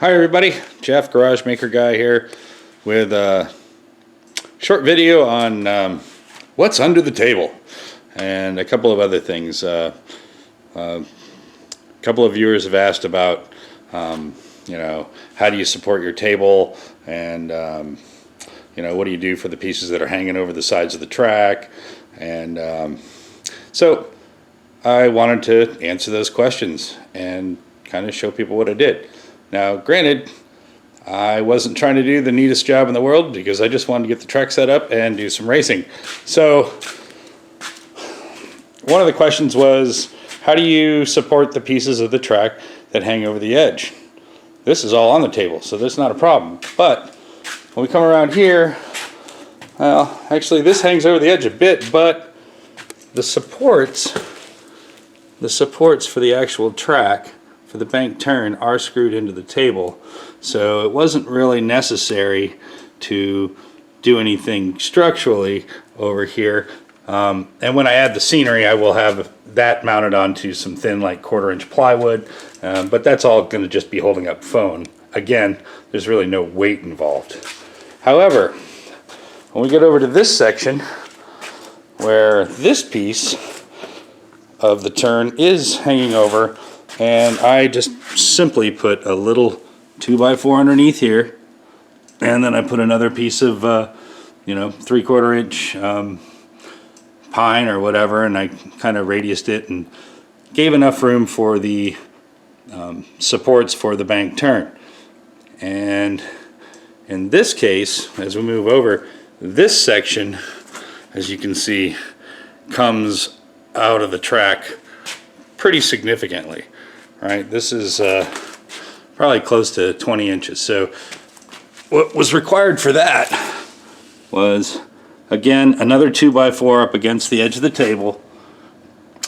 Hi everybody, Jeff, Garage Maker Guy here with a short video on what's under the table and a couple of other things. A couple of viewers have asked about, how do you support your table, and what do you do for the pieces that are hanging over the sides of the track, and so I wanted to answer those questions and kind of show people what I did. Now, granted, I wasn't trying to do the neatest job in the world because I just wanted to get the track set up and do some racing. So one of the questions was, how do you support the pieces of the track that hang over the edge? This is all on the table, so that's not a problem. But when we come around here, well, actually this hangs over the edge a bit, but the supports for the actual track for the bank turn are screwed into the table, so it wasn't really necessary to do anything structurally over here. And when I add the scenery, I will have that mounted onto some thin, like 1/4-inch plywood, but that's all going to just be holding up foam. Again, there's really no weight involved. However, when we get over to this section where this piece of the turn is hanging over, and I just simply put a little 2x4 underneath here, and then I put another piece of 3/4-inch pine or whatever, and I kind of radiused it and gave enough room for the supports for the bank turn. And in this case, as we move over, this section, as you can see, comes out of the track pretty significantly. Right, this is probably close to 20 inches. So what was required for that was, again, another 2x4 up against the edge of the table,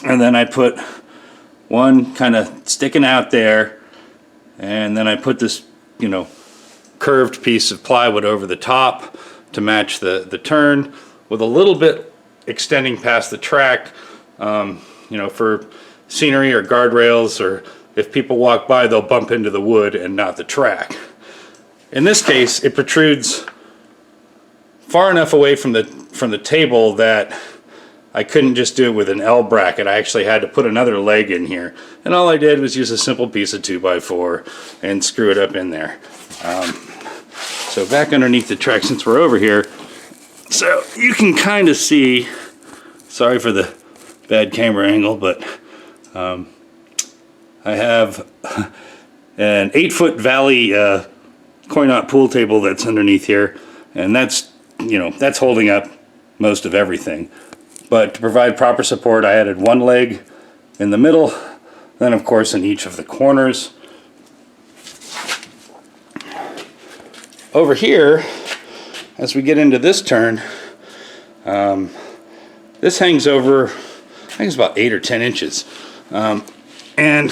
and then I put one kind of sticking out there, and then I put this curved piece of plywood over the top to match the turn, with a little bit extending past the track, for scenery or guardrails, or if people walk by, they'll bump into the wood and not the track. In this case, it protrudes far enough away from the table that I couldn't just do it with an L bracket. I actually had to put another leg in here, and all I did was use a simple piece of 2x4 and screw it up in there. So back underneath the track, since we're over here, so you can kind of see, sorry for the bad camera angle, but I have an 8-foot Valley Coinot pool table that's underneath here, and that's holding up most of everything. But to provide proper support, I added one leg in the middle, then of course in each of the corners. Over here, as we get into this turn, this hangs over, I think it's about 8 or 10 inches. And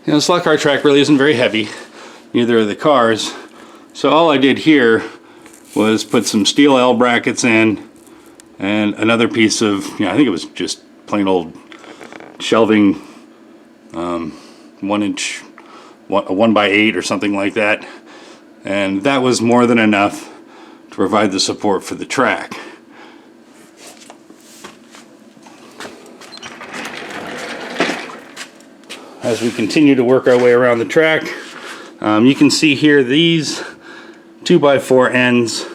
the slot car track really isn't very heavy, neither are the cars. So all I did here was put some steel L brackets in, and another piece of, I think it was just plain old shelving, 1-inch, a 1x8 or something like that. And that was more than enough to provide the support for the track. As we continue to work our way around the track, you can see here these 2x4 ends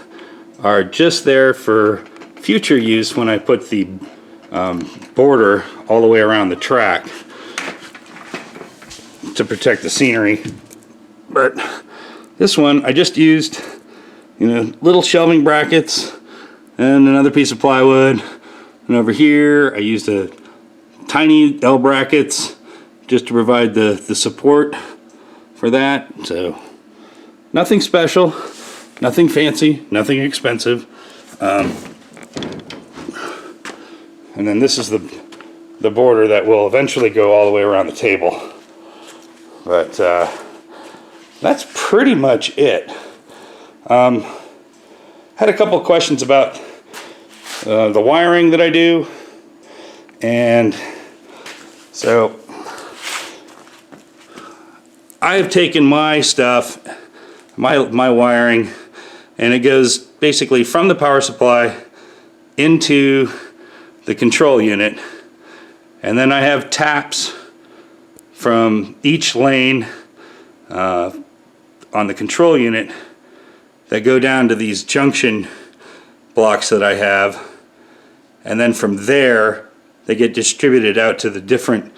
are just there for future use when I put the border all the way around the track to protect the scenery. But this one I just used little shelving brackets and another piece of plywood, and over here I used a tiny L brackets just to provide the support for that. So nothing special, nothing fancy, nothing expensive. And then this is the border that will eventually go all the way around the table. But that's pretty much it. Had a couple of questions about the wiring that I do, and so I have taken my stuff, my wiring, and it goes basically from the power supply into the control unit, and then I have taps from each lane on the control unit that go down to these junction blocks that I have, and then from there they get distributed out to the different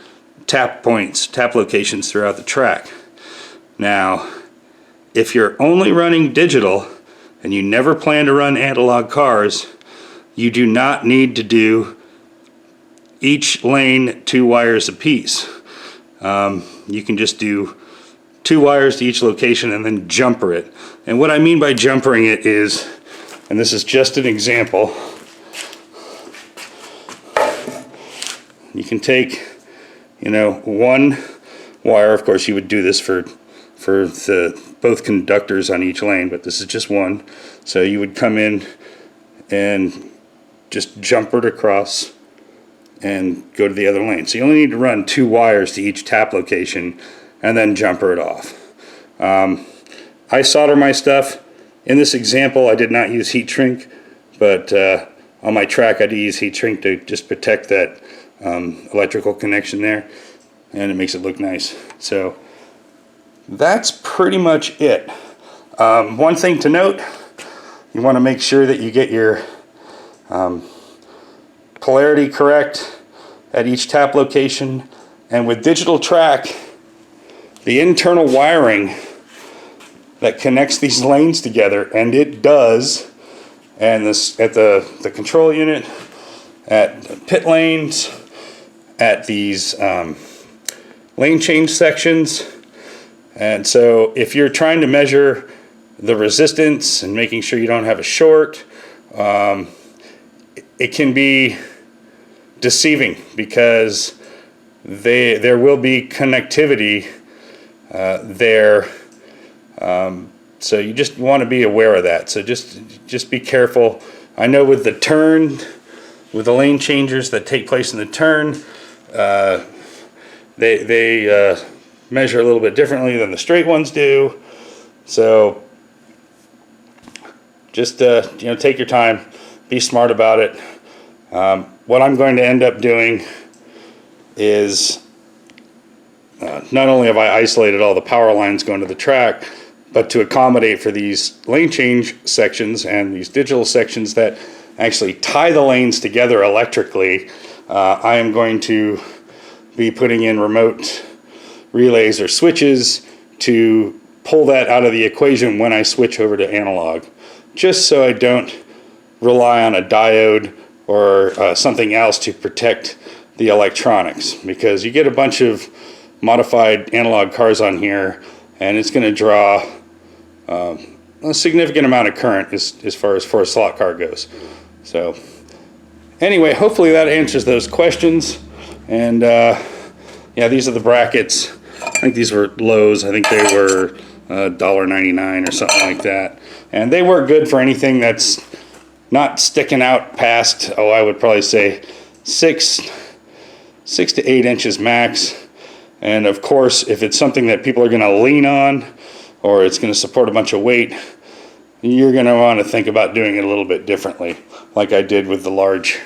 tap points, tap locations throughout the track. Now, if you're only running digital and you never plan to run analog cars, you do not need to do each lane 2 wires apiece. You can just do 2 wires to each location and then jumper it. And what I mean by jumpering it is, and this is just an example, you can take, you know, 1 wire. Of course you would do this for both conductors on each lane, but this is just one. So you would come in and just jumper it across and go to the other lane. So you only need to run 2 wires to each tap location and then jumper it off. I solder my stuff. In this example I did not use heat shrink, but on my track I do use heat shrink to just protect that electrical connection there, and it makes it look nice. So that's pretty much it. One thing to note, you want to make sure that you get your polarity correct at each tap location. And with digital track, the internal wiring that connects these lanes together, and it does, and this at the control unit, at pit lanes, at these lane change sections. And so if you're trying to measure the resistance and making sure you don't have a short, it can be deceiving because there will be connectivity there. So you just want to be aware of that. So just be careful. I know with the turn, with the lane changers that take place in the turn, they measure a little bit differently than the straight ones do. So just you know, take your time, be smart about it. What I'm going to end up doing is not only have I isolated all the power lines going to the track, but to accommodate for these lane change sections and these digital sections that actually tie the lanes together electrically, I am going to be putting in remote relays or switches to pull that out of the equation when I switch over to analog, just so I don't rely on a diode or something else to protect the electronics, because you get a bunch of modified analog cars on here and it's going to draw a significant amount of current as far as for a slot car goes. So anyway, hopefully that answers those questions. And yeah, these are the brackets. I think these were Lowe's. I think they were $1.99 or something like that. And they work good for anything that's not sticking out past, oh, I would probably say 6 to 8 inches max. And of course, if it's something that people are going to lean on, or it's going to support a bunch of weight, you're going to want to think about doing it a little bit differently, like I did with the large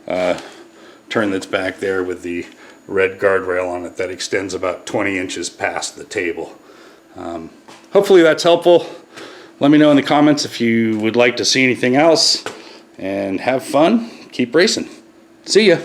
turn that's back there with the red guardrail on it that extends about 20 inches past the table. Hopefully that's helpful. Let me know in the comments if you would like to see anything else, and have fun. Keep racing. See ya.